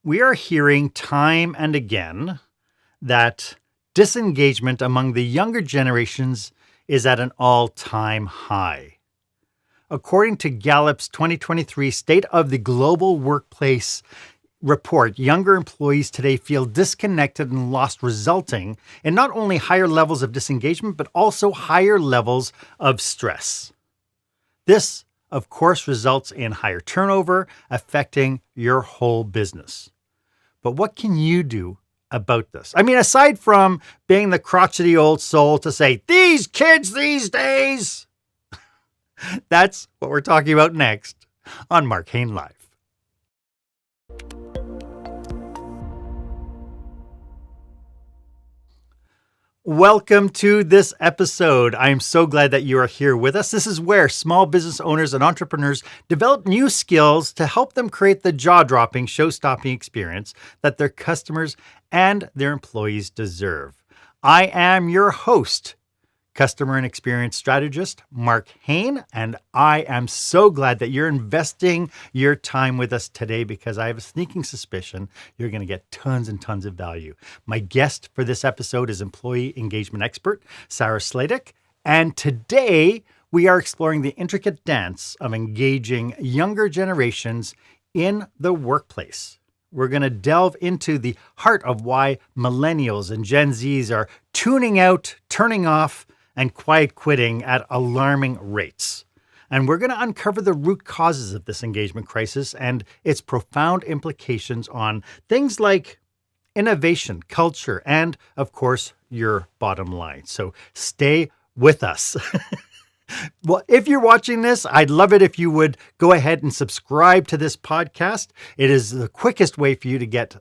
We are hearing time and again that disengagement among the younger generations is at an all-time high. According to Gallup's 2023 State of the Global Workplace report, younger employees today feel disconnected and lost, resulting in not only higher levels of disengagement, but also higher levels of stress. This, of course, results in higher turnover, affecting your whole business. But what can you do about this? I mean, aside from being the crotchety old soul to say, these kids these days, that's what we're talking about next on Marc Haine Live. Welcome to this episode. I am so glad that you are here with us. This is where small business owners and entrepreneurs develop new skills to help them create the jaw-dropping, show-stopping experience that their customers and their employees deserve. I am your host, customer and experience strategist, Marc Haine, and I am so glad that you're investing your time with us today because I have a sneaking suspicion you're going to get tons and tons of value. My guest for this episode is employee engagement expert, Sarah Sladek, and today we are exploring the intricate dance of engaging younger generations in the workplace. We're going to delve into the heart of why Millennials and Gen Zs are tuning out, turning off, and quiet quitting at alarming rates. And we're going to uncover the root causes of this engagement crisis and its profound implications on things like innovation, culture, and, of course, your bottom line. So stay with us. Well, if you're watching this, I'd love it if you would go ahead and subscribe to this podcast. It is the quickest way for you to get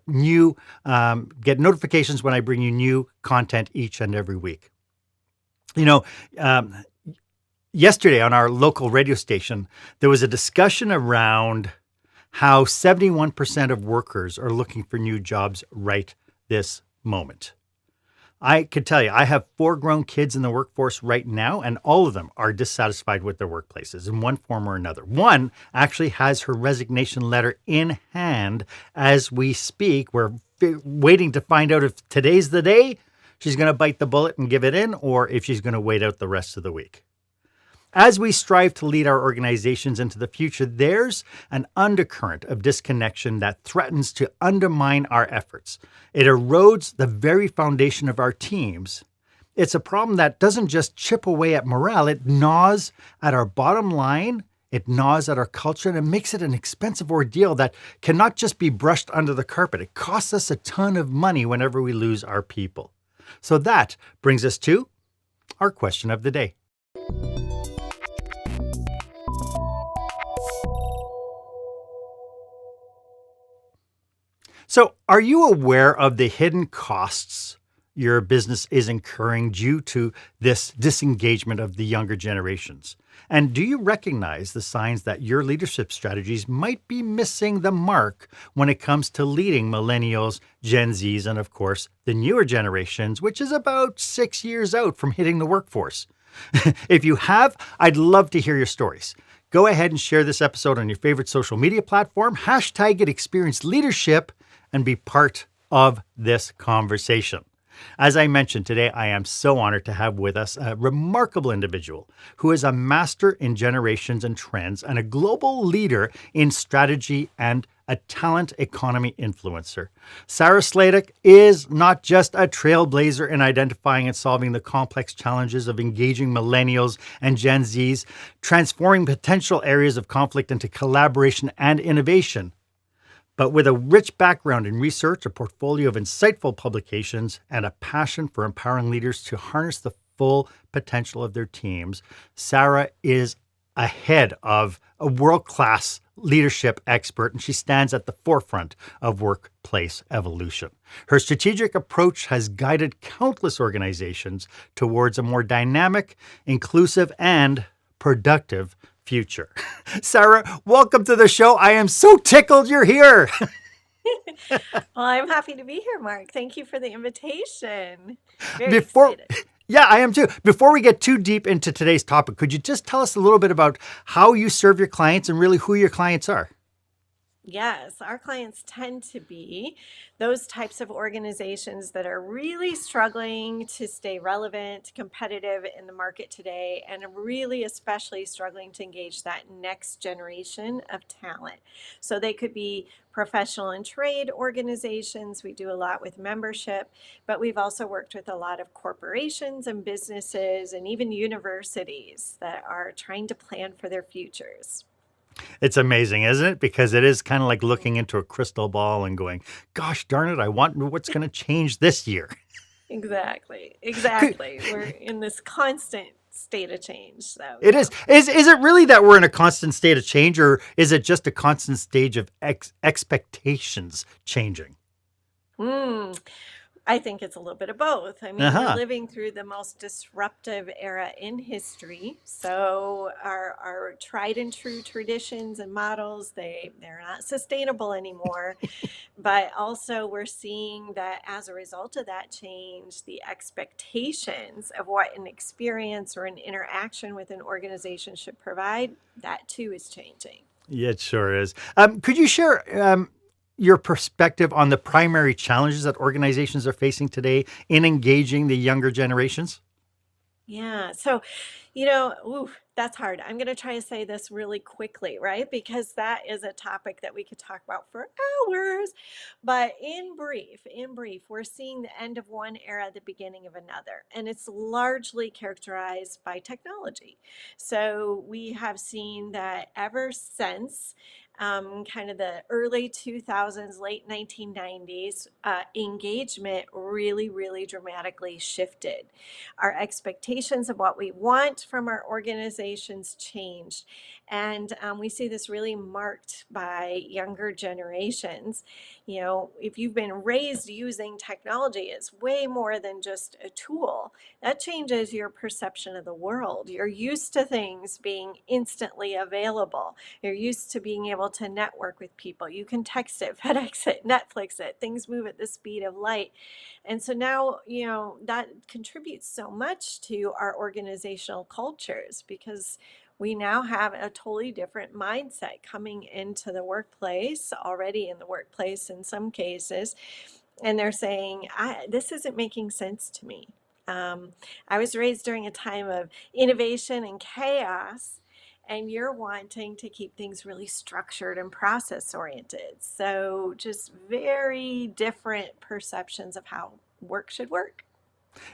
notifications when I bring you new content each and every week. You know, yesterday on our local radio station, there was a discussion around how 71% of workers are looking for new jobs right this moment. I could tell you, I have 4 grown kids in the workforce right now, and all of them are dissatisfied with their workplaces in one form or another. One actually has her resignation letter in hand as we speak. We're waiting to find out if today's the day she's going to bite the bullet and give it in, or if she's going to wait out the rest of the week. As we strive to lead our organizations into the future, there's an undercurrent of disconnection that threatens to undermine our efforts. It erodes the very foundation of our teams. It's a problem that doesn't just chip away at morale, it gnaws at our bottom line, it gnaws at our culture, and it makes it an expensive ordeal that cannot just be brushed under the carpet. It costs us a ton of money whenever we lose our people. So that brings us to our question of the day. So, are you aware of the hidden costs your business is incurring due to this disengagement of the younger generations? And do you recognize the signs that your leadership strategies might be missing the mark when it comes to leading Millennials, Gen Zs, and of course, the newer generations, which is about 6 years out from hitting the workforce? If you have, I'd love to hear your stories. Go ahead and share this episode on your favorite social media platform, hashtag it Experienced Leadership, and be part of this conversation. As I mentioned today, I am so honored to have with us a remarkable individual who is a master in generations and trends and a global leader in strategy and a talent economy influencer. Sarah Sladek is not just a trailblazer in identifying and solving the complex challenges of engaging Millennials and Gen Zs, transforming potential areas of conflict into collaboration and innovation. But with a rich background in research, a portfolio of insightful publications, and a passion for empowering leaders to harness the full potential of their teams, Sarah is ahead of a world-class leadership expert, and she stands at the forefront of workplace evolution. Her strategic approach has guided countless organizations towards a more dynamic, inclusive, and productive future. Sarah, welcome to the show. I am so tickled you're here. Well, I'm happy to be here, Marc. Thank you for the invitation. Very excited. Yeah, I am too. Before we get too deep into today's topic, could you just tell us a little bit about how you serve your clients and really who your clients are? Yes, our clients tend to be those types of organizations that are really struggling to stay relevant, competitive in the market today, and really especially struggling to engage that next generation of talent. So they could be professional and trade organizations. We do a lot with membership, but we've also worked with a lot of corporations and businesses and even universities that are trying to plan for their futures. It's amazing, isn't it? Because it is kind of like looking into a crystal ball and going, gosh darn it, I wonder what's going to change this year. Exactly. Could- Exactly. We're in this constant state of change. So, It yeah. is. Is it really that we're in a constant state of change, or is it just a constant stage of expectations changing? Mm. I think it's a little bit of both. I mean, we're Uh-huh. living through the most disruptive era in history. So our tried and true traditions and models, they're not sustainable anymore. But also we're seeing that as a result of that change, the expectations of what an experience or an interaction with an organization should provide, that too is changing. Yeah, it sure is. Could you share your perspective on the primary challenges that organizations are facing today in engaging the younger generations? Yeah. So, ooh, that's hard. I'm going to try to say this really quickly, right? Because that is a topic that we could talk about for hours. But in brief, we're seeing the end of one era, the beginning of another. And it's largely characterized by technology. So we have seen that ever since kind of the early 2000s, late 1990s, engagement really, really dramatically shifted. Our expectations of what we want from our organizations changed. And we see this really marked by younger generations. If you've been raised using technology, it's way more than just a tool. That changes your perception of the world. You're used to things being instantly available. You're used to being able to network with people. You can text it, FedEx it, Netflix it. Things move at the speed of light. And so now, that contributes so much to our organizational cultures because we now have a totally different mindset coming into the workplace, already in the workplace in some cases. And they're saying, this isn't making sense to me. Um, I was raised during a time of innovation and chaos, and you're wanting to keep things really structured and process oriented. So, just very different perceptions of how work should work.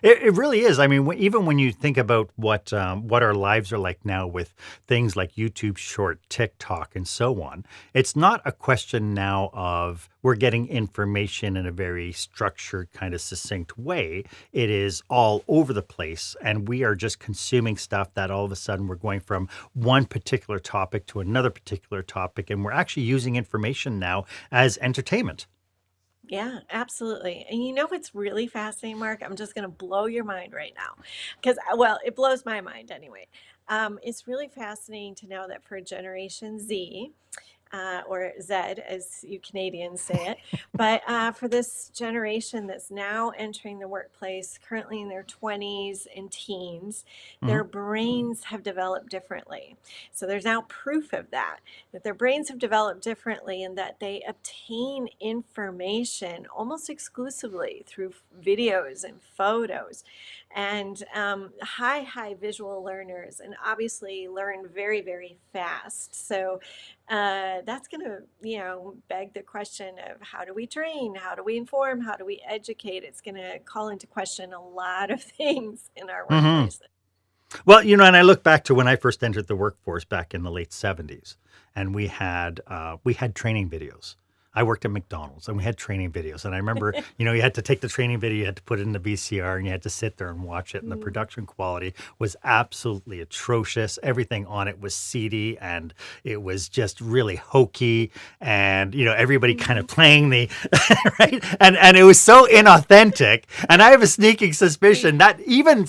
It really is. I mean, even when you think about what our lives are like now with things like YouTube Short, TikTok, and so on, it's not a question now of we're getting information in a very structured, kind of succinct way. It is all over the place, and we are just consuming stuff that all of a sudden we're going from one particular topic to another particular topic, and we're actually using information now as entertainment. Yeah, absolutely. And you know what's really fascinating, Mark? I'm just going to blow your mind right now because, well, it blows my mind anyway. It's really fascinating to know that for Generation Z, or Z, as you Canadians say it. But for this generation that's now entering the workplace, currently in their 20s and teens, Mhm. their brains have developed differently. So there's now proof of that, that their brains have developed differently and that they obtain information almost exclusively through videos and photos and high visual learners and obviously learn very, very fast. So that's going to, beg the question of how do we train? How do we inform? How do we educate? It's going to call into question a lot of things in our Mhm. workplace. Well, and I look back to when I first entered the workforce back in the late '70s, and we had training videos. I worked at McDonald's, and we had training videos. And I remember, you had to take the training video, you had to put it in the VCR, and you had to sit there and watch it. And the Mm, production quality was absolutely atrocious. Everything on it was seedy, and it was just really hokey. And everybody kind of mhm. playing the right, and it was so inauthentic. And I have a sneaking suspicion that even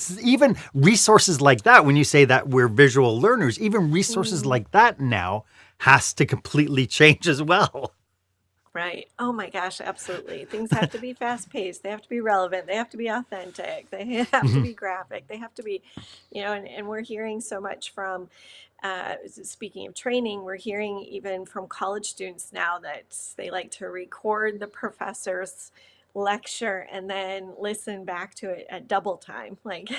resources like that, when you say that we're visual learners, even resources Mm. like that now has to completely change as well. Right. Oh my gosh, absolutely. Things have to be fast paced. They have to be relevant. They have to be authentic. They have to Mhm. be graphic. They have to be, and we're hearing so much from, speaking of training, we're hearing even from college students now that they like to record the professor's lecture and then listen back to it at double time. Like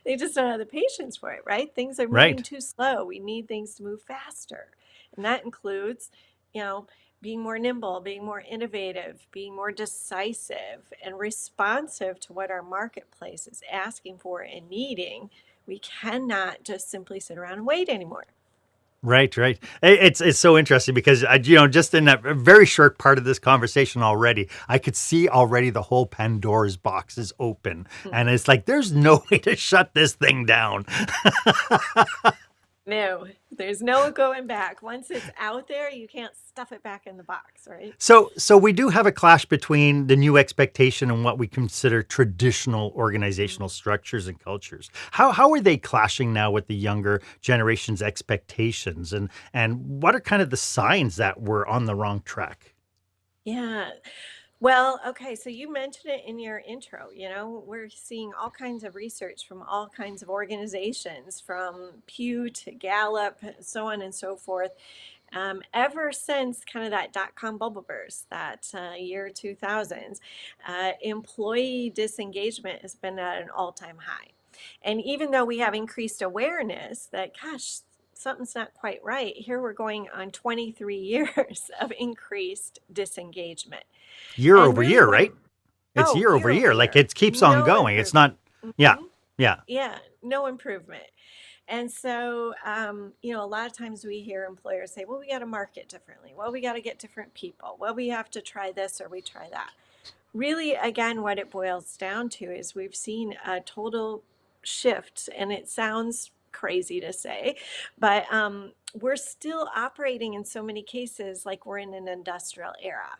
they just don't have the patience for it, right? Things are moving Right. too slow. We need things to move faster. And that includes, you know, being more nimble, being more innovative, being more decisive and responsive to what our marketplace is asking for and needing. We cannot just simply sit around and wait anymore. Right, right. It's so interesting because just in that very short part of this conversation already, I could see already the whole Pandora's box is open, and it's like there's no way to shut this thing down. No, there's no going back. Once it's out there, you can't stuff it back in the box, right? So we do have a clash between the new expectation and what we consider traditional organizational structures and cultures. How are they clashing now with the younger generation's expectations, and what are kind of the signs that we're on the wrong track? Yeah. Well, okay, so you mentioned it in your intro. We're seeing all kinds of research from all kinds of organizations, from Pew to Gallup, so on and so forth. Ever since kind of that dot-com bubble burst, that year 2000s, employee disengagement has been at an all-time high. And even though we have increased awareness that, gosh, something's not quite right, here we're going on 23 years of increased disengagement. Year And over really year, what, right? It's oh, year over year over year. Like year, it keeps on no going. It's improvement. not, yeah, Hmm. yeah. Yeah, no improvement. And so, a lot of times we hear employers say, well, we got to market differently. Well, we got to get different people. Well, we have to try this or we try that. Really, again, what it boils down to is we've seen a total shift, and it sounds crazy to say, but we're still operating in so many cases like we're in an industrial era.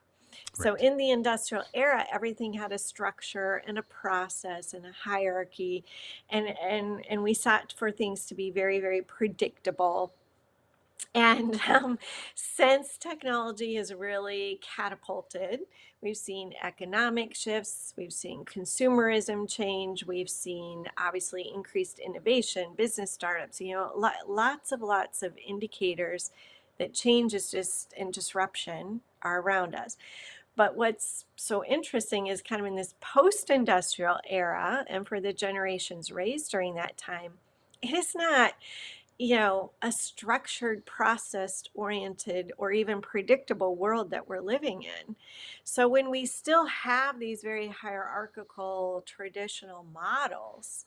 So Right. in the industrial era, everything had a structure and a process and a hierarchy, and we sought for things to be very, very predictable. And since technology has really catapulted, we've seen economic shifts, we've seen consumerism change, we've seen obviously increased innovation, business startups, lots of indicators that change is just and disruption are around us. But what's so interesting is kind of in this post industrial era, and for the generations raised during that time, it is not, a structured, processed oriented, or even predictable world that we're living in. So when we still have these very hierarchical, traditional models,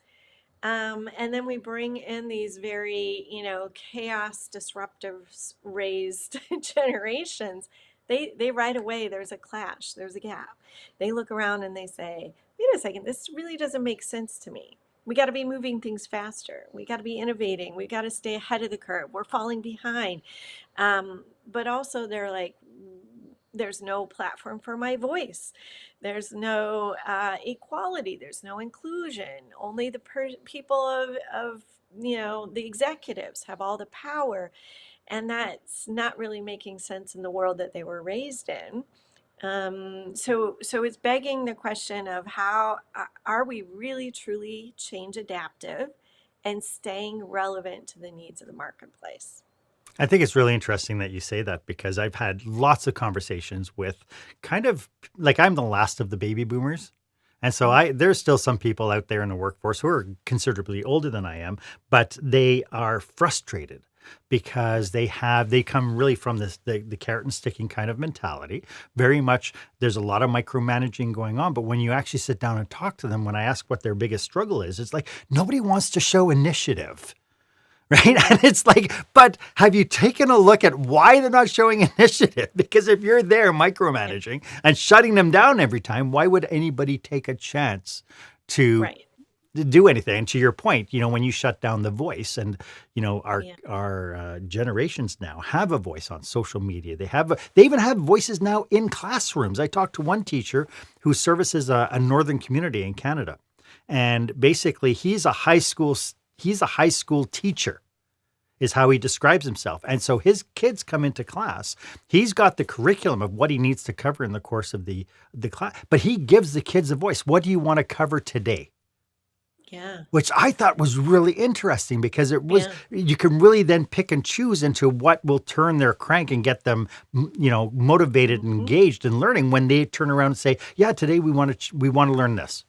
and then we bring in these very, chaos disruptive raised generations. They right away, there's a clash, there's a gap. They look around and they say, wait a second, this really doesn't make sense to me. We got to be moving things faster. We got to be innovating. We got to stay ahead of the curve. We're falling behind. But also, they're like, there's no platform for my voice. There's no equality. There's no inclusion. Only the people of the executives have all the power, and that's not really making sense in the world that they were raised in. So it's begging the question of how are we really truly change adaptive and staying relevant to the needs of the marketplace? I think it's really interesting that you say that because I've had lots of conversations with kind of like I'm the last of the baby boomers. And so Mhm. there's still some people out there in the workforce who are considerably older than I am, but they are frustrated because they come really from the carrot and sticking kind of mentality. Very much there's a lot of micromanaging going on, but when you actually sit down and talk to them, when I ask what their biggest struggle is, it's like nobody wants to show initiative. Right. Yeah. And it's like, but have you taken a look at why they're not showing initiative? Because if you're there Yeah. micromanaging and shutting them down every time, why would anybody take a chance to Right. do anything? And to your point, when you shut down the voice and, our, Yeah. our generations now have a voice on social media. They even have voices now in classrooms. I talked to one teacher who services a northern community in Canada. And basically he's a high school teacher is how he describes himself. And so his kids come into class. He's got the curriculum of what he needs to cover in the course of the class, but he gives the kids a voice. What do you want to cover today? Yeah. Which I thought was really interesting because Yeah. you can really then pick and choose into what will turn their crank and get them, motivated and Hmm. engaged in learning when they turn around and say, yeah, today we want to learn this.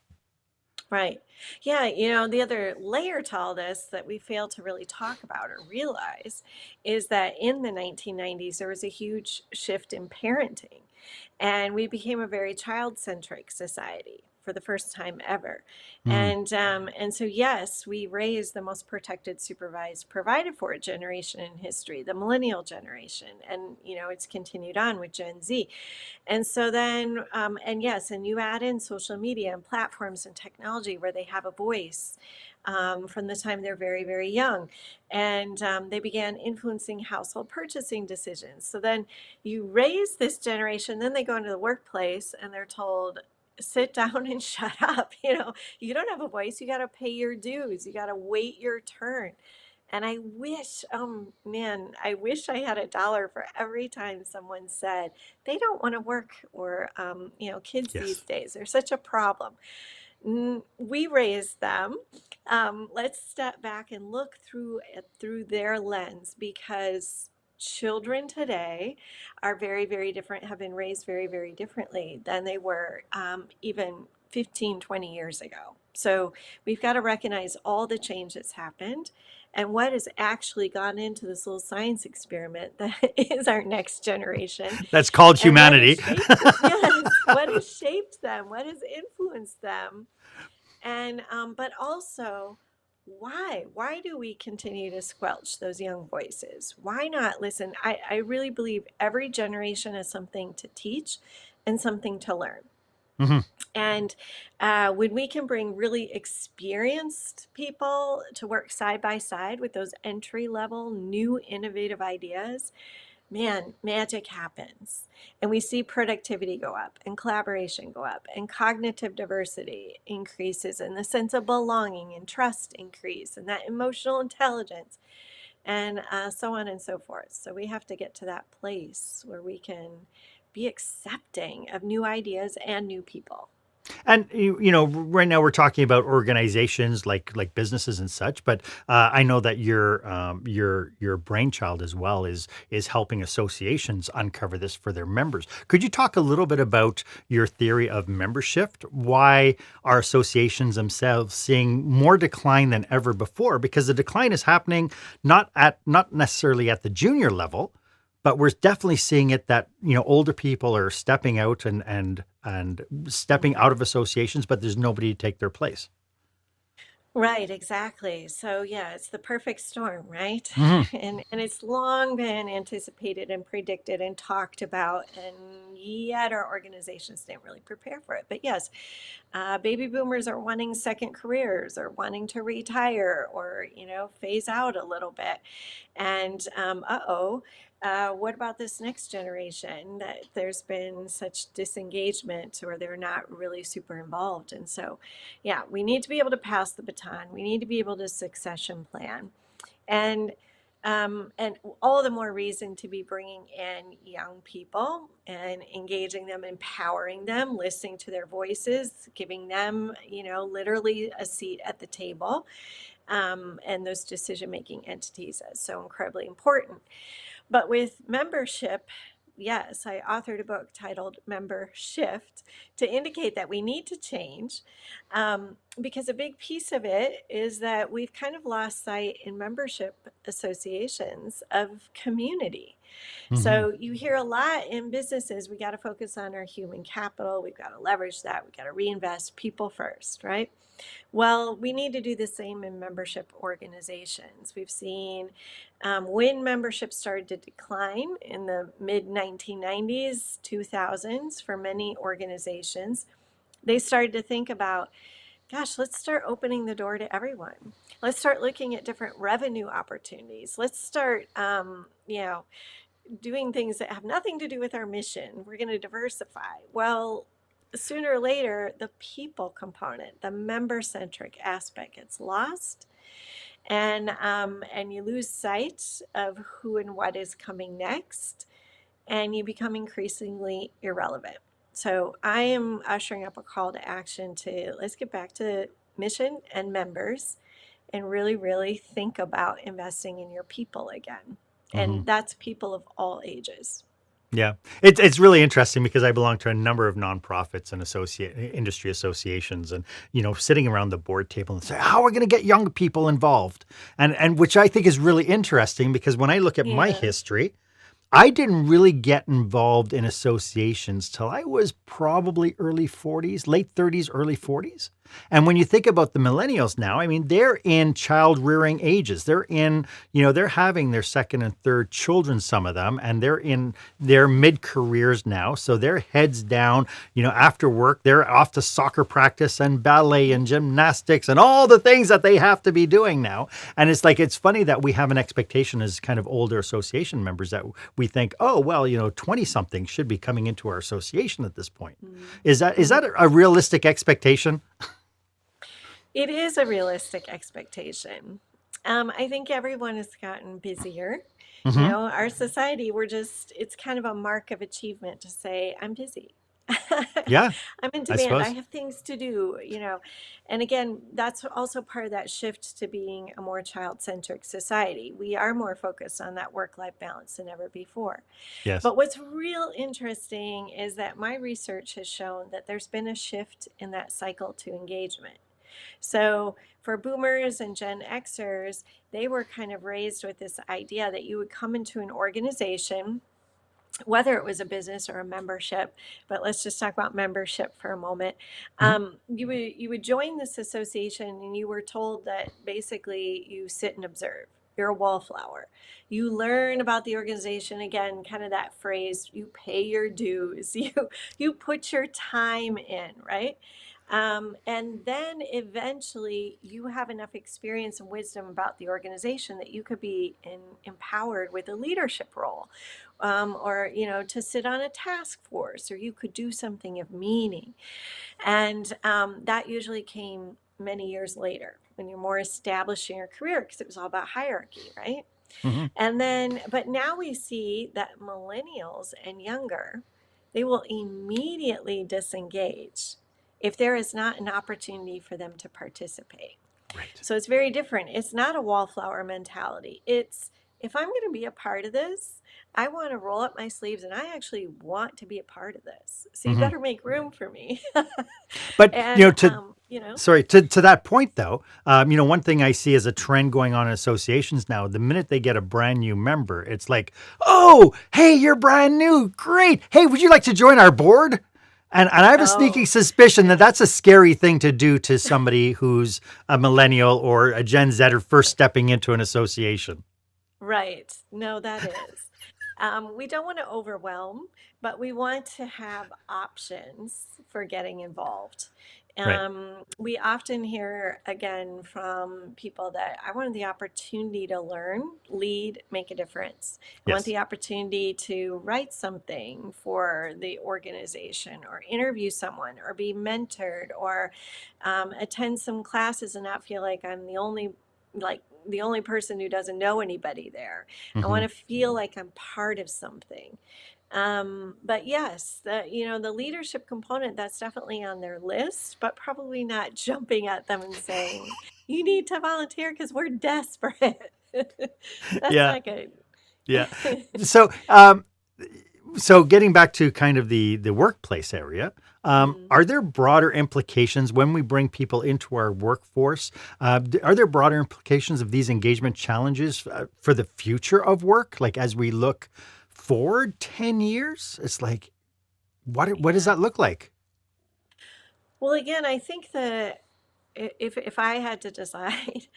Right. Yeah, the other layer to all this that we fail to really talk about or realize is that in the 1990s, there was a huge shift in parenting, and we became a very child-centric society for the first time ever. Mm. And so, yes, we raised the most protected, supervised, provided for generation in history, the millennial generation, and it's continued on with Gen Z. And so then, and yes, and you add in social media and platforms and technology where they have a voice from the time they're very, very young. And they began influencing household purchasing decisions. So then you raise this generation, then they go into the workplace and they're told, sit down and shut up. You don't have a voice. You got to pay your dues. You got to wait your turn. And I wish, man, I wish I had a dollar for every time someone said they don't want to work, or, kids these Yes. days are such a problem. We raise them. Let's step back and look through their lens, because children today are very, very different, have been raised very, very differently than they were even 15, 20 years ago. So we've got to recognize all the change that's happened and what has actually gone into this little science experiment that is our next generation, That's called and what has humanity. shaped it. Yes, what has shaped them, what has influenced them, and but also, why do we continue to squelch those young voices? Why not listen? I really believe every generation has something to teach and something to learn. Mhm. And when we can bring really experienced people to work side by side with those entry level new innovative ideas, man, magic happens. And we see productivity go up and collaboration go up and cognitive diversity increases and the sense of belonging and trust increase and that emotional intelligence, and so on and so forth. So we have to get to that place where we can be accepting of new ideas and new people. And right now we're talking about organizations like businesses and such, but I know that your brainchild as well is helping associations uncover this for their members. Could you talk a little bit about your theory of membership? Why are associations themselves seeing more decline than ever before? Because the decline is happening not necessarily at the junior level, but we're definitely seeing it that older people are stepping out and stepping out of associations, but there's nobody to take their place. Right, exactly. So yeah, it's the perfect storm, right? Hmm. And it's long been anticipated and predicted and talked about, and yet our organizations didn't really prepare for it. But yes, baby boomers are wanting second careers or wanting to retire or phase out a little bit. And what about this next generation that there's been such disengagement, or they're not really super involved? And so, yeah, we need to be able to pass the baton. We need to be able to succession plan, and and all the more reason to be bringing in young people and engaging them, empowering them, listening to their voices, giving them, literally a seat at the table, and those decision making entities is so incredibly important. But with membership, yes, I authored a book titled Member Shift to indicate that we need to change, because a big piece of it is that we've kind of lost sight in membership associations of community. Hmm. So you hear a lot in businesses, we got to focus on our human capital, we've got to leverage that, we've got to reinvest people first, right? Well, we need to do the same in membership organizations. We've seen when membership started to decline in the mid 1990s, 2000s for many organizations, they started to think about, gosh, let's start opening the door to everyone. Let's start looking at different revenue opportunities. Let's start, doing things that have nothing to do with our mission. We're going to diversify. Well, sooner or later, the people component, the member centric aspect gets lost. and you lose sight of who and what is coming next, and you become increasingly irrelevant. So I am ushering up a call to action to let's get back to mission and members and really, really think about investing in your people again. Hmm. And that's people of all ages. Yeah, it's really interesting because I belong to a number of nonprofits and industry associations, and sitting around the board table and say, how are we going to get young people involved, and which I think is really interesting because when I look at my Yeah. history, I didn't really get involved in associations till I was probably early 40s, late 30s, early 40s. And when you think about the millennials now, I mean, they're in child rearing ages. They're in, they're having their second and third children, some of them, and they're in their mid careers now. So they're heads down, after work, they're off to soccer practice and ballet and gymnastics and all the things that they have to be doing now. And it's like, it's funny that we have an expectation as kind of older association members that we think, oh, well, 20 something should be coming into our association at this point. Is that a realistic expectation? It is a realistic expectation. I think everyone has gotten busier. Hmm. Our society, it's kind of a mark of achievement to say, I'm busy. Yeah, I'm in I demand. I suppose. have things to do. And again, that's also part of that shift to being a more child centric society. We are more focused on that work life balance than ever before. Yes. But what's real interesting is that my research has shown that there's been a shift in that cycle to engagement. So for boomers and Gen Xers, they were kind of raised with this idea that you would come into an organization, whether it was a business or a membership, but let's just talk about membership for a moment. Mhm. You would join this association, and you were told that basically you sit and observe. You're a wallflower. You learn about the organization, again, kind of that phrase, you pay your dues, you put your time in, right? And then eventually you have enough experience and wisdom about the organization that you could be empowered with a leadership role, or to sit on a task force, or you could do something of meaning. And that usually came many years later when you're more established in your career, because it was all about hierarchy, right? Mhm. But now we see that millennials and younger, they will immediately disengage if there is not an opportunity for them to participate. Right. So it's very different. It's not a wallflower mentality. It's, if I'm going to be a part of this, I want to roll up my sleeves and I actually want to be a part of this. So you Mhm. better make room for me. But And, sorry, to that point though, one thing I see as a trend going on in associations now, the minute they get a brand new member, it's like, oh, hey, you're brand new, great. Hey, would you like to join our board? And I have a sneaking oh, suspicion that yeah. that's a scary thing to do to somebody who's a millennial or a Gen Z or first stepping into an association. Right. No, that is. We don't want to overwhelm, but we want to have options for getting involved. Right. We often hear again from people that I wanted the opportunity to learn, lead, make a difference. I want Yes. the opportunity to write something for the organization, or interview someone, or be mentored, or attend some classes and not feel like I'm the only person who doesn't know anybody there. I want Hmm. to feel like I'm part of something. But yes, the leadership component, that's definitely on their list, but probably not jumping at them and saying, you need to volunteer because we're desperate. That's Yeah. not good. Yeah. So, so getting back to kind of the workplace area, Mhm. are there broader implications when we bring people into our workforce? Are there broader implications of these engagement challenges for the future of work? Like as we look forward 10 years, it's like, what does Yeah. that look like? Well, again, I think that if I had to decide,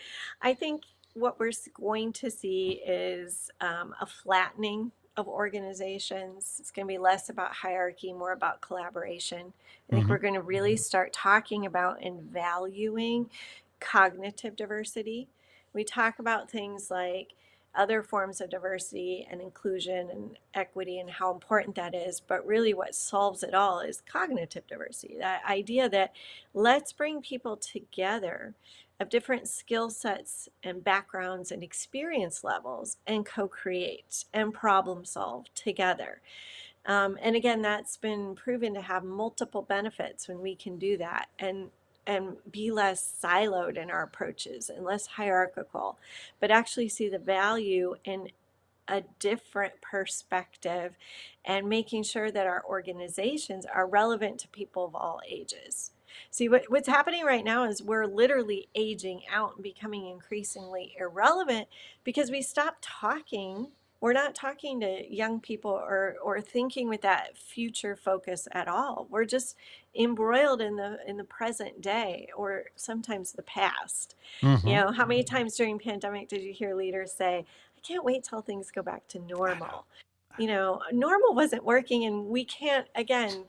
I think what we're going to see is a flattening of organizations. It's going to be less about hierarchy, more about collaboration. I think Hmm. we're going to really start talking about and valuing cognitive diversity. We talk about things like other forms of diversity and inclusion and equity and how important that is. But really, what solves it all is cognitive diversity, that idea that let's bring people together of different skill sets and backgrounds and experience levels and co create and problem solve together. And again, that's been proven to have multiple benefits when we can do that and be less siloed in our approaches and less hierarchical, but actually see the value in a different perspective and making sure that our organizations are relevant to people of all ages. See, what's happening right now is we're literally aging out and becoming increasingly irrelevant because we stopped talking. We're not talking to young people or thinking with that future focus at all. We're just embroiled in the present day or sometimes the past. You Hmm. know, how many times during pandemic did you hear leaders say, I can't wait till things go back to I know. normal? You know, normal wasn't working, and we can't, again,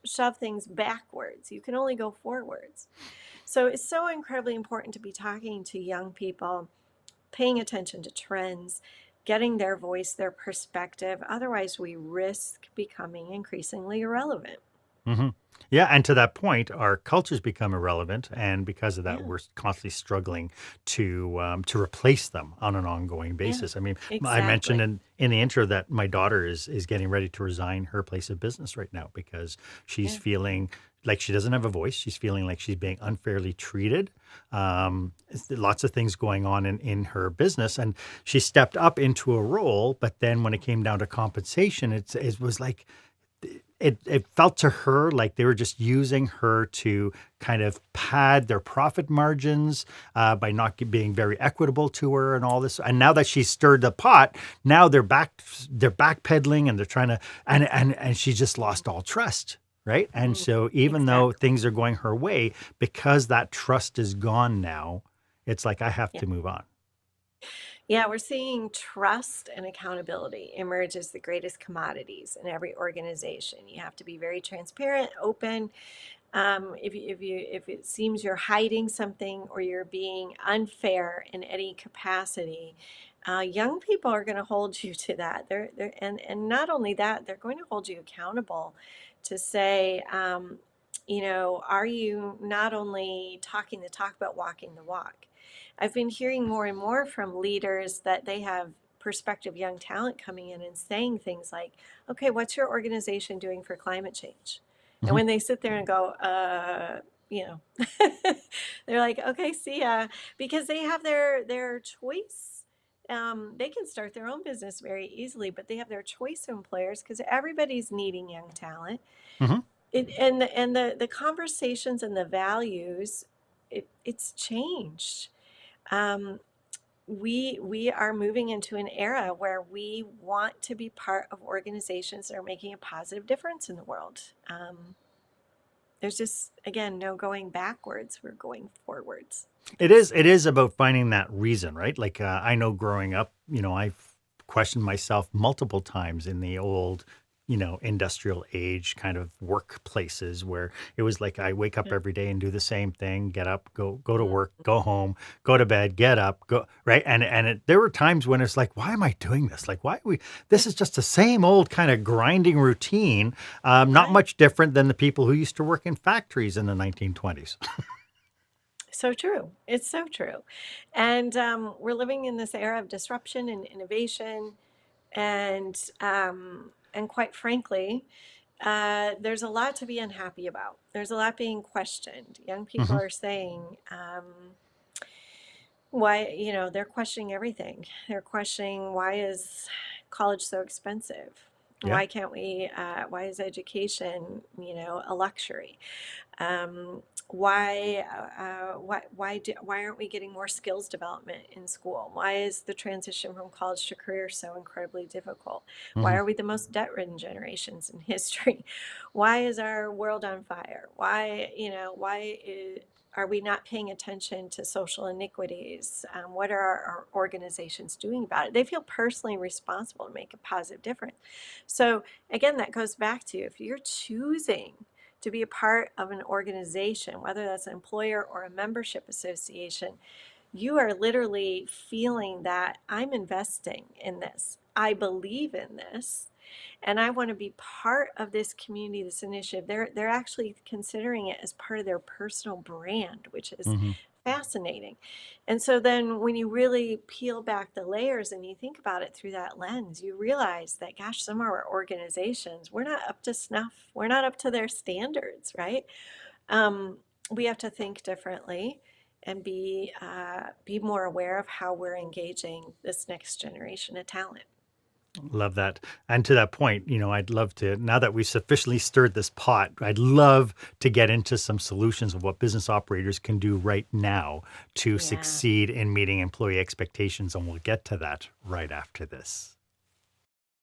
shove things backwards. You can only go forwards. So it's so incredibly important to be talking to young people, paying attention to trends, getting their voice, their perspective. Otherwise, we risk becoming increasingly irrelevant. Hmm. Yeah, and to that point, our cultures become irrelevant, and because of that, Yeah, we're constantly struggling to replace them on an ongoing yeah, basis. I mean, I mentioned exactly. in the intro that my daughter is getting ready to resign her place of business right now because she's Yeah. feeling like she doesn't have a voice. She's feeling like she's being unfairly treated. Lots of things going on in her business, and she stepped up into a role, but then when it came down to compensation, it was like it felt to her like they were just using her to kind of pad their profit margins by not being very equitable to her and all this. And now that she's stirred the pot, now they're backpedaling and they're trying to and she just lost all trust. Right. And Mm, so even though exactly. things are going her way, because that trust is gone now, it's like I have Yeah. to move on. Yeah, we're seeing trust and accountability emerge as the greatest commodities in every organization. You have to be very transparent, open. If it seems you're hiding something or you're being unfair in any capacity, young people are going to hold you to that. And not only that, they're going to hold you accountable to say, you know, are you not only talking the talk but walking the walk? I've been hearing more and more from leaders that they have prospective young talent coming in and saying things like, okay, what's your organization doing for climate change? And Mhm. when they sit there and go, you know, they're like, okay, see ya, because they have their choice. They can start their own business very easily, but they have their choice of employers because everybody's needing young talent. Mhm. And the conversations and the values, it's changed. Um, we are moving into an era where we want to be part of organizations that are making a positive difference in the world. There's just, again, no going backwards. We're going forwards. It is about finding that reason, right? Like I know growing up, I've questioned myself multiple times in the old, industrial age kind of workplaces where it was like I wake up Yeah. every day and do the same thing, get up, go to Mhm. work, go home, go to bed, get up, go, right? There were times when it's like, why am I doing this? Like, why are we Yeah. this is just the same old kind of grinding routine, not Right. much different than the people who used to work in factories in the 1920s. So true. It's so true. And we're living in this era of disruption and innovation. And quite frankly, there's a lot to be unhappy about. There's a lot being questioned. Young people Hmm. are saying, why, you know, they're questioning everything. They're questioning, why is college so expensive? Yeah. Why can't we, why is education, you know, a luxury? Why aren't we getting more skills development in school? Why is the transition from college to career so incredibly difficult? Why Hmm. are we the most debt-ridden generations in history? Why is our world on fire? Are we not paying attention to social iniquities? What are our organizations doing about it? They feel personally responsible to make a positive difference. So again, that goes back to, if you're choosing to be a part of an organization, whether that's an employer or a membership association, You are literally feeling that I'm investing in this. I believe in this and I want to be part of this community, this initiative. They're actually considering it as part of their personal brand, which is Hmm. fascinating. And so then when you really peel back the layers and you think about it through that lens, you realize that, gosh, some of our organizations, we're not up to snuff. We're not up to their standards, right? Um, we have to think differently and be more aware of how we're engaging this next generation of talent. Love that. And to that point, I'd love to, now that we've sufficiently stirred this pot, I'd love to get into some solutions of what business operators can do right now to Yeah. succeed in meeting employee expectations. And we'll get to that right after this.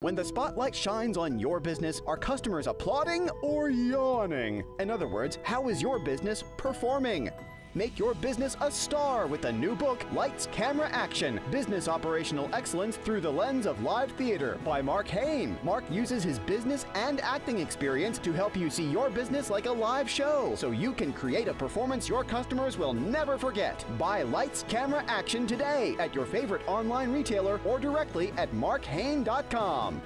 When the spotlight shines on your business, are customers applauding or yawning? In other words, how is your business performing? Make your business a star with the new book, Lights, Camera, Action, Business Operational Excellence Through the Lens of Live Theater by Marc Haine. Marc uses his business and acting experience to help you see your business like a live show, so you can create a performance your customers will never forget. Buy Lights, Camera, Action today at your favorite online retailer or directly at marchaine.com.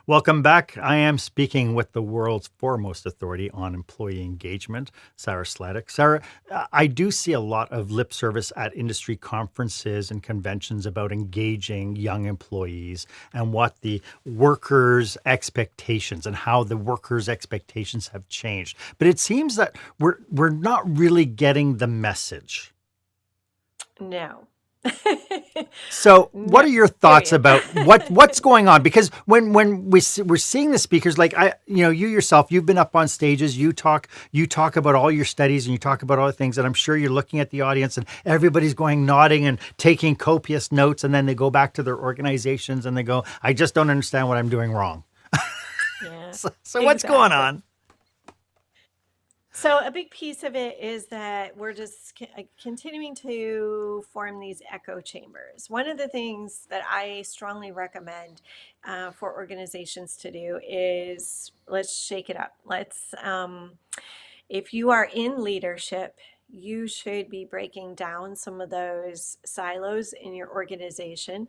Welcome back. I am speaking with the world's foremost authority on employee engagement, Sarah Sladek. Sarah, I do see a lot of lip service at industry conferences and conventions about engaging young employees and what the workers' expectations and how the workers' expectations have changed. But it seems that we're not really getting the message. No. So, what No. are your thoughts Period. about what's going on? Because when we're seeing the speakers, like you yourself, you've been up on stages, you talk about all your studies and you talk about all the things, and I'm sure you're looking at the audience and everybody's going nodding and taking copious notes, and then they go back to their organizations and they go, "I just don't understand what I'm doing wrong." Yeah. So what's going Exactly. on? So a big piece of it is that we're just continuing to form these echo chambers. One of the things that I strongly recommend for organizations to do is let's shake it up. If you are in leadership, you should be breaking down some of those silos in your organization.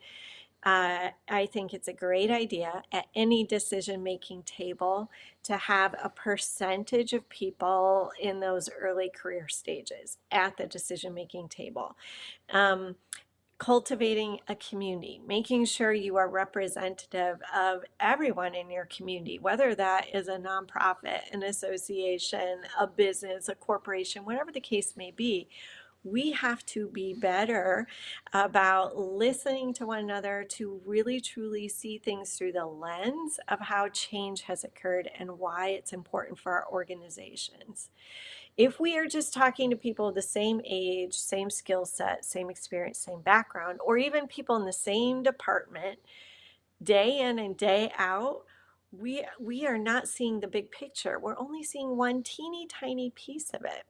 I think it's a great idea at any decision making table to have a percentage of people in those early career stages at the decision making table. Um, Cultivating a community, making sure you are representative of everyone in your community, whether that is a nonprofit, an association, a business, a corporation, whatever the case may be. We have to be better about listening to one another to really truly see things through the lens of how change has occurred and why it's important for our organizations. If we are just talking to people the same age, same skill set, same experience, same background, or even people in the same department day in and day out, we are not seeing the big picture. We're only seeing one teeny tiny piece of it.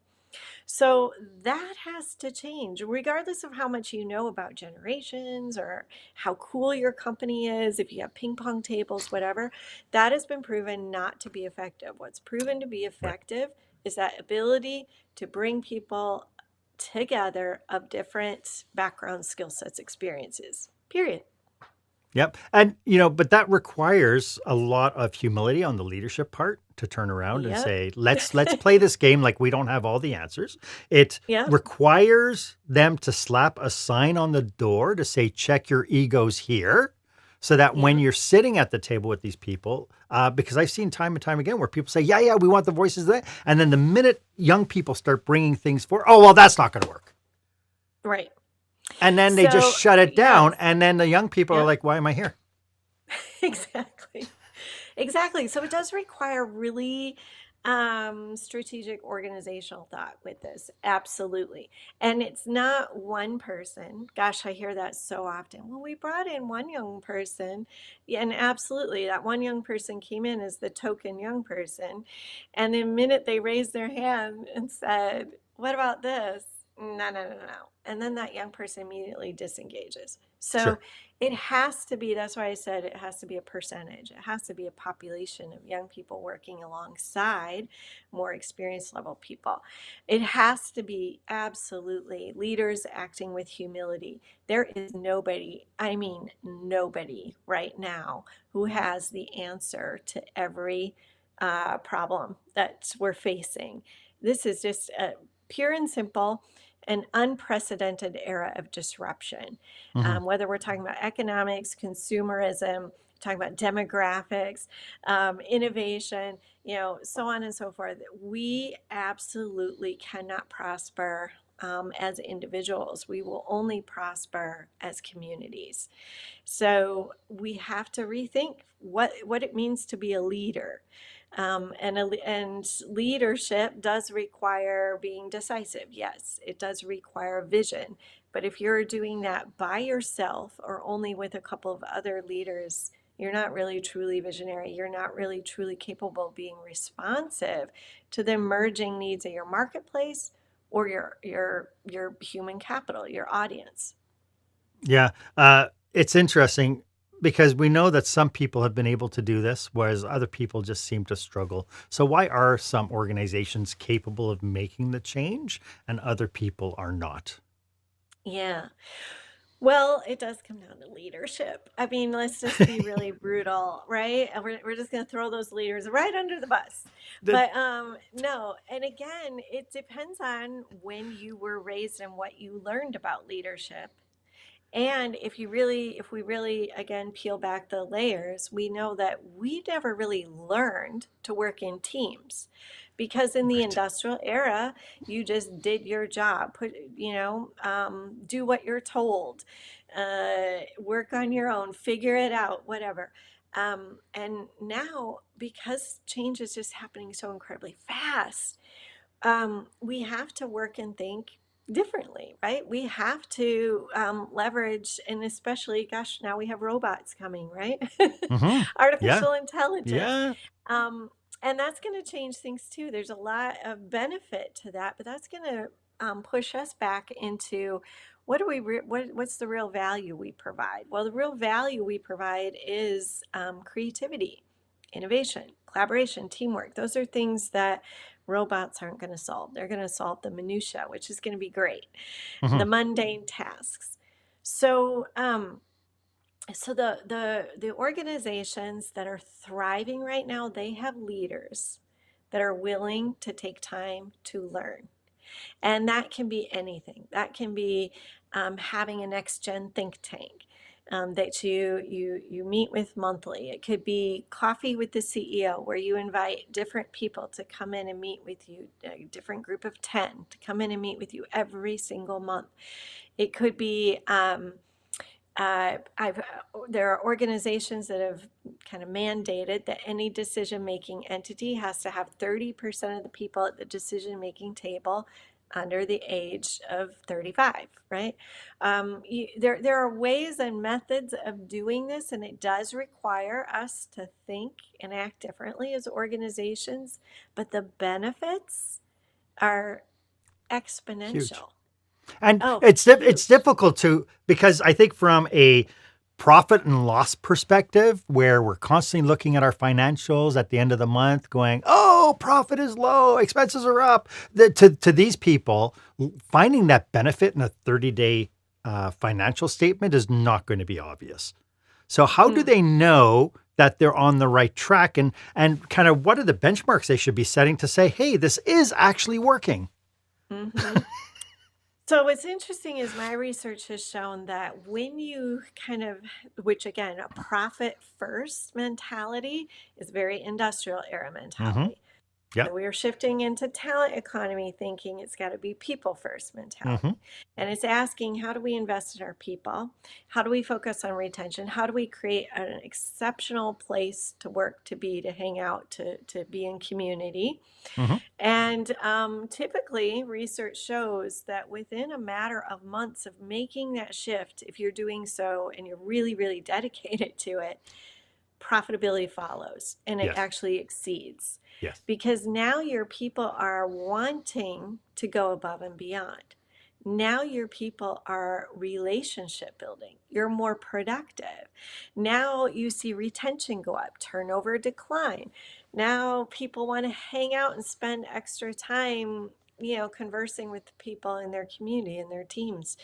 So that has to change, regardless of how much you know about generations or how cool your company is, if you have ping pong tables, whatever. That has been proven not to be effective. What's proven to be Right. effective is that ability to bring people together of different backgrounds, skill sets, experiences, period. Yep. And but that requires a lot of humility on the leadership part to turn around and Yep. say, let's play this game like we don't have all the answers. It Yep. requires them to slap a sign on the door to say, check your egos here. So that when Yep. you're sitting at the table with these people, because I've seen time and time again where people say, yeah, we want the voices there. And then the minute young people start bringing things forward, oh, well, that's not going to work. Right. And then they just So, shut it down. yes. And then the young people are Yep. like, why am I here? Exactly. Exactly. So it does require really strategic organizational thought with this. Absolutely. And it's not one person. Gosh, I hear that so often. Well, we brought in one young person. Yeah, and absolutely, that one young person came in as the token young person. And the minute they raised their hand and said, what about this? no. And then that young person immediately disengages. So Sure. it has to be, that's why I said it has to be a percentage. It has to be a population of young people working alongside more experienced level people. It has to be absolutely leaders acting with humility. There is nobody, I mean, nobody right now who has the answer to every problem that we're facing. This is just a pure and simple an unprecedented era of disruption. Hmm. Whether we're talking about economics, consumerism, talking about demographics, innovation, so on and so forth. We absolutely cannot prosper as individuals. We will only prosper as communities. So we have to rethink what it means to be a leader. And leadership does require being decisive. Yes, it does require vision. But if you're doing that by yourself or only with a couple of other leaders, you're not really truly visionary. You're not really truly capable of being responsive to the emerging needs of your marketplace or your human capital, your audience. Yeah. It's interesting because we know that some people have been able to do this, whereas other people just seem to struggle. So, why are some organizations capable of making the change and other people are not? Yeah. Well, it does come down to leadership. I mean, let's just be really brutal, right? And we're just going to throw those leaders right under the bus. That, But no, and again, it depends on when you were raised and what you learned about leadership. And if we really, again, peel back the layers, we know that we never really learned to work in teams because in the right. industrial era, you just did your job, do what you're told, work on your own, figure it out, whatever. And now, because change is just happening so incredibly fast, we have to work and think differently, right? We have to leverage, and especially, gosh, now we have robots coming, right? Hmm. Yeah. Artificial intelligence. Yeah. Um, and that's going to change things too. There's a lot of benefit to that, but that's going to push us back into what's the real value we provide? Well, the real value we provide is creativity, innovation, collaboration, teamwork. Those are things that robots aren't going to solve. They're going to solve the minutia, which is going to be great, Hmm. the mundane tasks. So, the organizations that are thriving right now, they have leaders that are willing to take time to learn. And that can be anything. That can be having a next gen think tank that you meet with monthly. It could be coffee with the CEO, where you invite different people to come in and meet with you, a different group of 10 to come in and meet with you every single month. It could be there are organizations that have kind of mandated that any decision-making entity has to have 30% of the people at the decision-making table under the age of 35, right? There are ways and methods of doing this, and it does require us to think and act differently as organizations, but the benefits are Huge. exponential. And Oh, it's huge. difficult to because I think from a profit and loss perspective, where we're constantly looking at our financials at the end of the month, going, "Oh, profit is low, expenses are up." To these people, finding that benefit in a 30-day financial statement is not going to be obvious. So, how do they know that they're on the right track, and kind of what are the benchmarks they should be setting to say, "Hey, this is actually working"? Mm-hmm. So what's interesting is my research has shown that when you which again, a profit first mentality is very industrial era Hmm. mentality. Yeah. So we are shifting into talent economy thinking it's got to be people first Hmm. mentality. And it's asking, how do we invest in our people? How do we focus on retention? How do we create an exceptional place to work, to be, to hang out, to be in community? Hmm. And typically, research shows that within a matter of months of making that shift, if you're doing so and you're really, really dedicated to it, profitability follows and it Yes. actually exceeds Yes. because now your people are wanting to go above and beyond. Now your people are relationship building. You're more productive. Now you see retention go up, turnover decline. Now people want to hang out and spend extra time, conversing with the people in their community and their teams.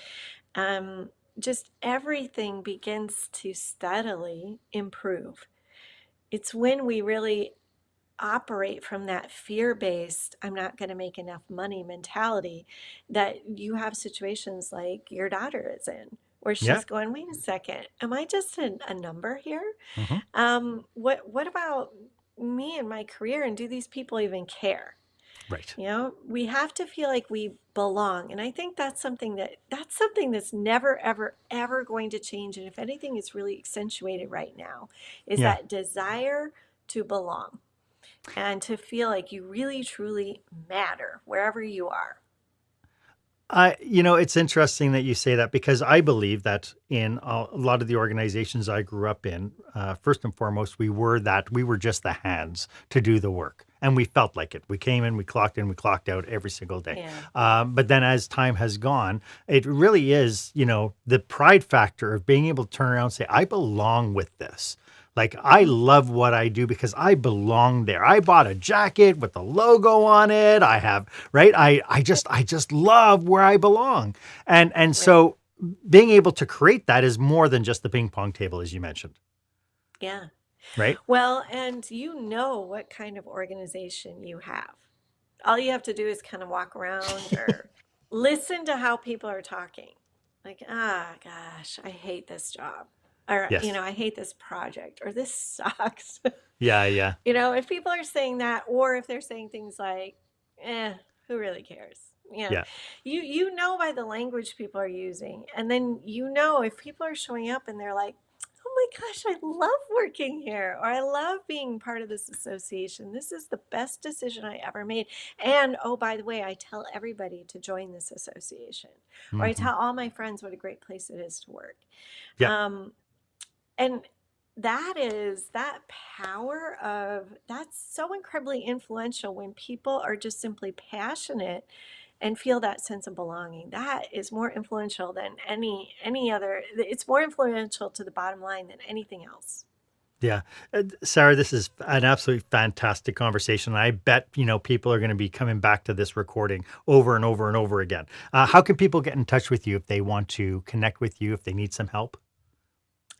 Um, just everything begins to steadily improve. It's when we really operate from that fear-based, I'm not going to make enough money mentality, that you have situations like your daughter is in, where Yeah. she's going, wait a second, am I just a number here? Hmm. What about me and my career, and do these people even care? Right. We have to feel like we belong. And I think that's something that's never, ever, ever going to change. And if anything, it's really accentuated right now, is Yeah. that desire to belong and to feel like you really, truly matter wherever you are. It's interesting that you say that because I believe that in a lot of the organizations I grew up in, first and foremost, we were just the hands to do the work. And we felt like it. We came in, we clocked out every single day. Yeah. But then as time has gone, it really is, the pride factor of being able to turn around and say, I belong with this. Like I Mhm. love what I do because I belong there. I bought a jacket with the logo on it. I have, right? I just love where I belong. And Right. so being able to create that is more than just the ping pong table, as you mentioned, Yeah. right? Well, and you know what kind of organization you have. All you have to do is kind of walk around or listen to how people are talking. Like, gosh, I hate this job. Or, Yes. I hate this project, or this sucks. Yeah, yeah, If people are saying that, or if they're saying things like, who really cares? yeah. You know by the language people are using. And then if people are showing up and they're like, oh my gosh, I love working here, or I love being part of this association. This is the best decision I ever made. And oh, by the way, I tell everybody to join this association, or I Hmm. tell all my friends what a great place it is to work. Yeah. Um, and that power that's so incredibly influential when people are just simply passionate and feel that sense of belonging. That is more influential than any other. It's more influential to the bottom line than anything else. Yeah. Sarah, this is an absolutely fantastic conversation. I bet, people are going to be coming back to this recording over and over and over again. How can people get in touch with you if they want to connect with you, if they need some help?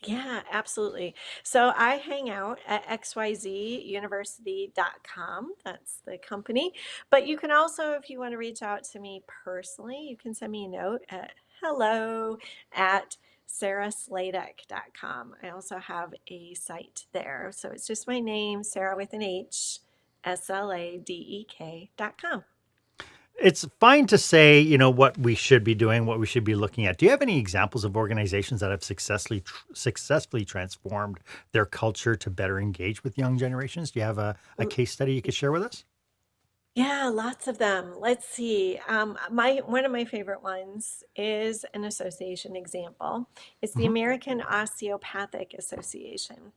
Yeah, absolutely. So I hang out at xyzuniversity.com. That's the company. But you can also, if you want to reach out to me personally, you can send me a note at hello at sarahsladek.com. I also have a site there. So it's just my name, Sarah with an H, SLADEK.com. It's fine to say, what we should be doing, what we should be looking at. Do you have any examples of organizations that have successfully transformed their culture to better engage with young generations? Do you have a case study you could share with us? Yeah, lots of them. Let's see. My one of my favorite ones is an association example. It's the Hmm. American Osteopathic Association.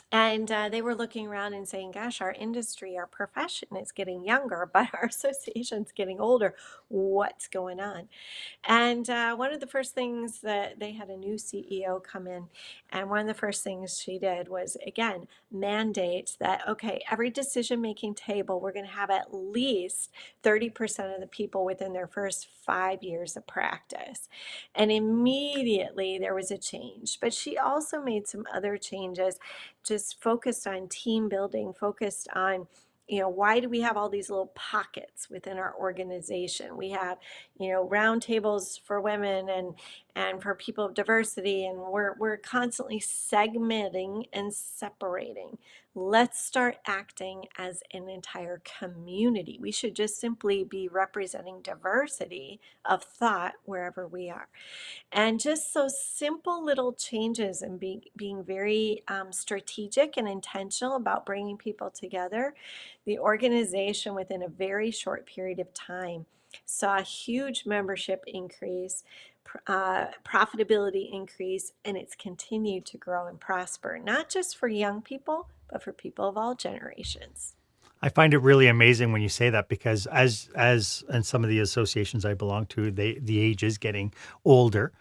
And they were looking around and saying, gosh, our industry, our profession is getting younger, but our association's getting older. What's going on? And one of the first things that they had a new CEO come in, and one of the first things she did was, again, mandate that, okay, every decision making table, we're going to have at least 30% of the people within their first 5 years of practice. And immediately there was a change. But she also made some other changes, just focused on team building, focused on why do we have all these little pockets within our organization? We have round tables for women and for people of diversity, and we're constantly segmenting and separating. Let's start acting as an entire community. We should just simply be representing diversity of thought wherever we are. And just those simple little changes and being very strategic and intentional about bringing people together, the organization within a very short period of time saw a huge membership increase, profitability increase, and it's continued to grow and prosper, not just for young people, but for people of all generations. I find it really amazing when you say that because as and some of the associations I belong to, the age is getting older.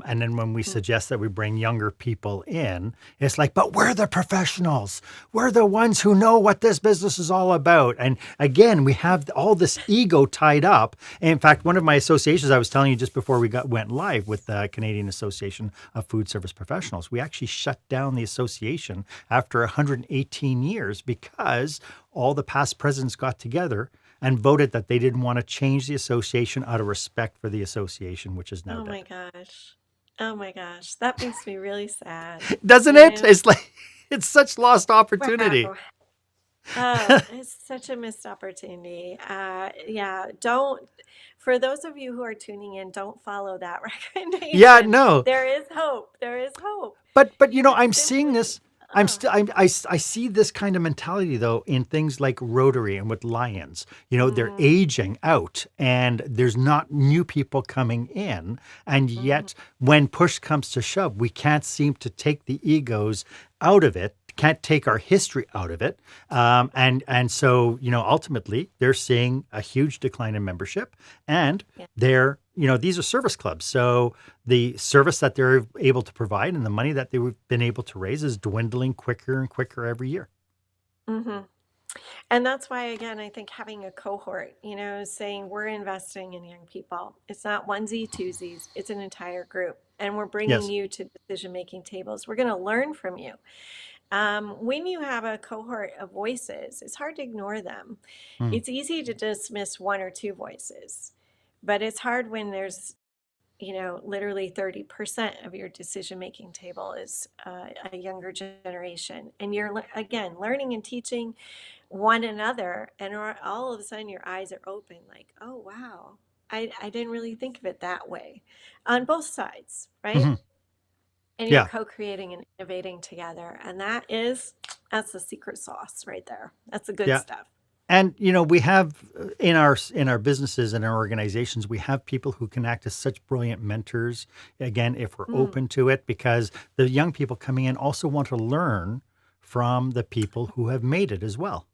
And then when we Mm. suggest that we bring younger people in, it's like, but we're the professionals. We're the ones who know what this business is all about. And again, we have all this ego tied up. And in fact, one of my associations I was telling you just before we went live with the Canadian Association of Food Service Professionals, we actually shut down the association after 118 years because all the past presidents got together and voted that they didn't want to change the association out of respect for the association, which is now Oh my dead. gosh. Oh my gosh. That makes me really sad. Doesn't You it? know? It's like it's such lost opportunity. Wow. Oh, it's such a missed opportunity. Yeah, don't, for those of you who are tuning in, don't follow that Yeah, recommendation. no. There is hope. There is hope. But But I'm seeing simply, this. I'm oh, still I see this kind of mentality though in things like Rotary and with Lions. They're mm, aging out and there's not new people coming in. And mhm. yet when push comes to shove, we can't seem to take the egos out of it. Can't take our history out of it, and so ultimately they're seeing a huge decline in membership, and Yeah. these are service clubs, so the service that they're able to provide and the money that they've been able to raise is dwindling quicker and quicker every year. hmm And that's why, again, I think having a cohort, saying we're investing in young people, it's not onesie twosies, it's an entire group. And we're bringing Yes. you to decision making tables. We're going to learn from you. When you have a cohort of voices, it's hard to ignore them. Mm. It's easy to dismiss one or two voices, but it's hard when there's, literally 30% of your decision making table is a younger generation. And you're, again, learning and teaching one another. And all of a sudden, your eyes are open like, oh, wow, I didn't really think of it that way on both sides, right? Hmm. And you're Yeah. co-creating and innovating together, and that's the secret sauce right there. That's the good Yeah. stuff. And we have in our businesses and our organizations, we have people who can act as such brilliant mentors. Again, if we're Mm. open to it, because the young people coming in also want to learn from the people who have made it as well.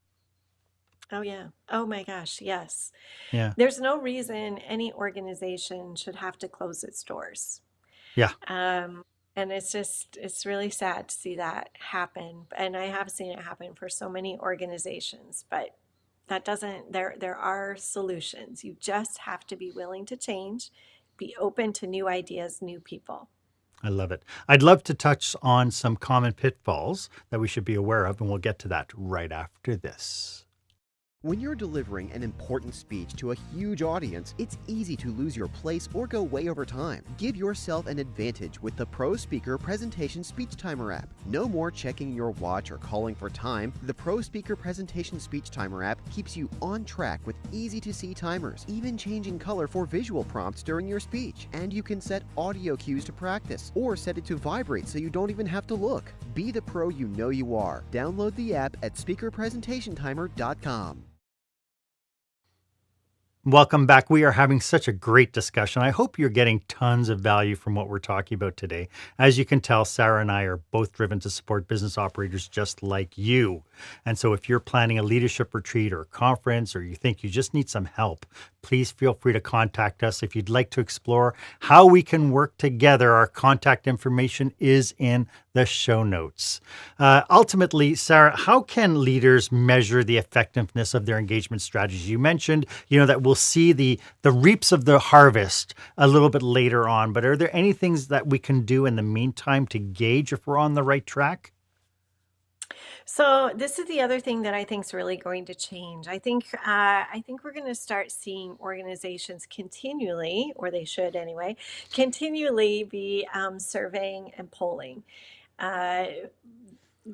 Oh yeah, oh my gosh, yes. Yeah, There's no reason any organization should have to close its doors. yeah, um, and it's really sad to see that happen, and I have seen it happen for so many organizations. But that doesn't, there are solutions. You just have to be willing to change, be open to new ideas, new people. I love it. I'd love to touch on some common pitfalls that we should be aware of, and we'll get to that right after this. When you're delivering an important speech to a huge audience, it's easy to lose your place or go way over time. Give yourself an advantage with the Pro Speaker Presentation Speech Timer app. No more checking your watch or calling for time. The Pro Speaker Presentation Speech Timer app keeps you on track with easy-to-see timers, even changing color for visual prompts during your speech. And you can set audio cues to practice, or set it to vibrate so you don't even have to look. Be the pro you know you are. Download the app at speakerpresentationtimer.com. Welcome back. We are having such a great discussion. I hope you're getting tons of value from what we're talking about today. As you can tell, Sarah and I are both driven to support business operators just like you. And so if you're planning a leadership retreat or a conference, or you think you just need some help, please feel free to contact us. If you'd like to explore how we can work together, our contact information is in the show notes. Ultimately, Sarah, how can leaders measure the effectiveness of their engagement strategies? You mentioned, that we'll see the reaps of the harvest a little bit later on, but are there any things that we can do in the meantime to gauge if we're on the right track? So this is the other thing that I think is really going to change. I think we're going to start seeing organizations continually, or they should anyway, continually be surveying and polling. Uh,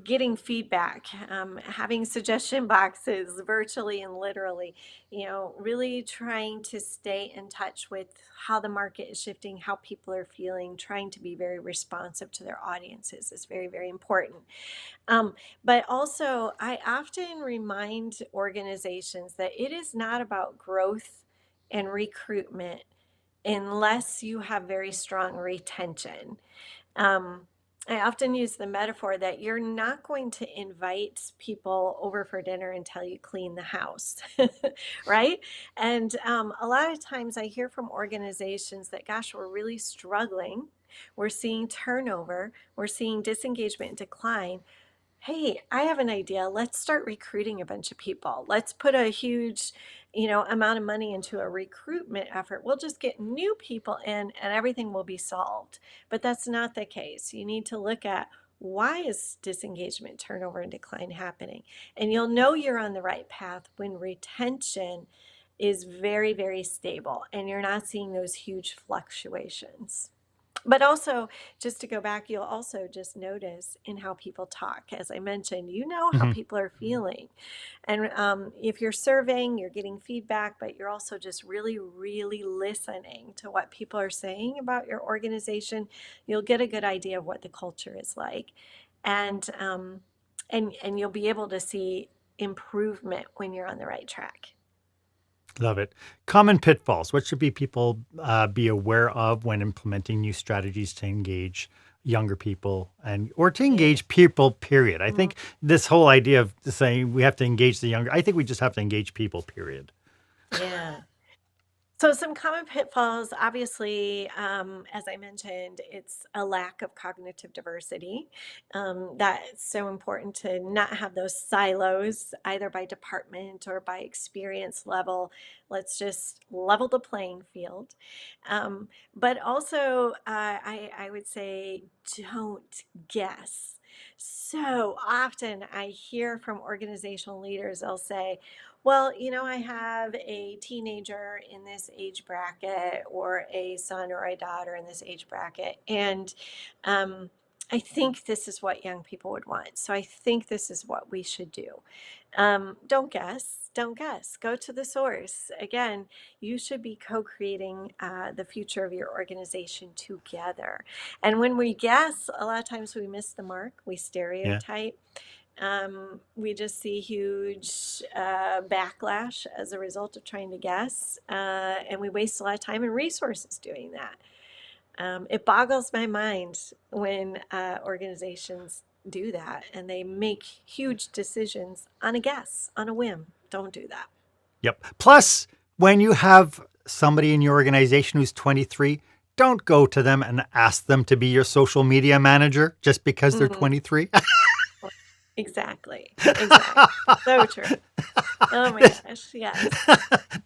Getting feedback, having suggestion boxes virtually and literally, really trying to stay in touch with how the market is shifting, how people are feeling, trying to be very responsive to their audiences is very, very important. Um, but also, I often remind organizations that it is not about growth and recruitment unless you have very strong retention. Um, I often use the metaphor that you're not going to invite people over for dinner until you clean the house, right? And a lot of times I hear from organizations that, gosh, we're really struggling. We're seeing turnover, we're seeing disengagement and decline. Hey, I have an idea. Let's start recruiting a bunch of people. Let's put a huge, amount of money into a recruitment effort. We'll just get new people in and everything will be solved. But that's not the case. You need to look at, why is disengagement, turnover, and decline happening? And you'll know you're on the right path when retention is very, very stable and you're not seeing those huge fluctuations. But also, just to go back, you'll also just notice in how people talk. As I mentioned, you know how Mhm. people are feeling. And if you're surveying, you're getting feedback, but you're also just really, really listening to what people are saying about your organization. You'll get a good idea of what the culture is like. And and you'll be able to see improvement when you're on the right track. Love it. Common pitfalls. What should people be aware of when implementing new strategies to engage younger people or to Yeah. engage people, period? I think this whole idea of saying we have to engage the younger, I think we just have to engage people, period. Yeah. So, some common pitfalls, obviously, as I mentioned, it's a lack of cognitive diversity. That's so important to not have those silos, either by department or by experience level. Let's just level the playing field. But also, I would say, don't guess. So often I hear from organizational leaders, they'll say, well, I have a teenager in this age bracket, or a son or a daughter in this age bracket. And um, I think this is what young people would want. So I think this is what we should do. Don't guess. Don't guess. Go to the source. Again, you should be co creating the future of your organization together. And when we guess, a lot of times we miss the mark, we Yeah. stereotype. We just see huge backlash as a result of trying to guess, and we waste a lot of time and resources doing that. It boggles my mind when organizations do that and they make huge decisions on a guess, on a whim. Don't do that. Yep. Plus, when you have somebody in your organization who's 23, don't go to them and ask them to be your social media manager just because they're Mhm. 23. Exactly. Exactly. So true. Oh my this, gosh. Yes.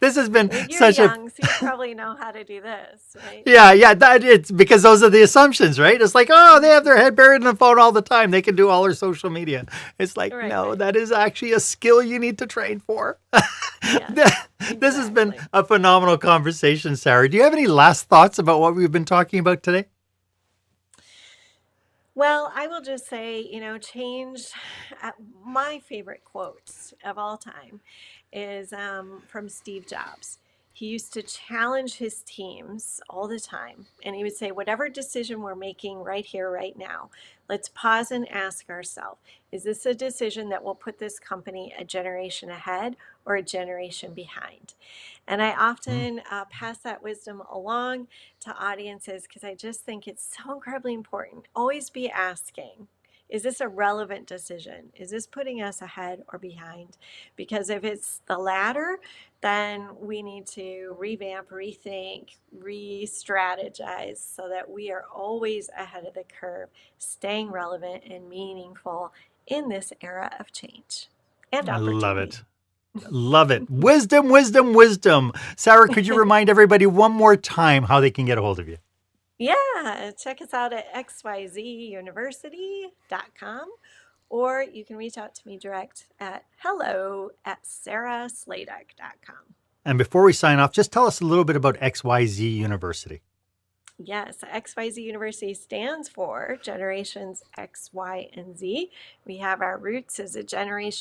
this has been You're such a young, so you probably know how to do this, right? yeah. That it's because those are the assumptions, right? It's like, oh, they have their head buried in the phone all the time. They can do all their social media. It's like, Right, no, right. that is actually a skill you need to train for. Yes, This has been exactly. a phenomenal conversation, Sarah. Do you have any last thoughts about what we've been talking about today? Well, I will just say, change. My favorite quote of all time is from Steve Jobs. He used to challenge his teams all the time, and he would say, whatever decision we're making right here, right now, let's pause and ask ourselves, is this a decision that will put this company a generation ahead or a generation behind? And I Mm, often pass that wisdom along to audiences because I just think it's so incredibly important. Always be asking, is this a relevant decision? Is this putting us ahead or behind? Because if it's the latter, then we need to revamp, rethink, re strategize so that we are always ahead of the curve, staying relevant and meaningful in this era of change and I love opportunity. it. Love it. Wisdom, wisdom, wisdom. Sarah, could you remind everybody one more time how they can get a hold of you? Yeah, check us out at xyzuniversity.com, or you can reach out to me direct at hello@sarahsladek.com. And before we sign off, just tell us a little bit about XYZ University. Yes, XYZ University stands for Generations X, Y, and Z. We have our roots as a generation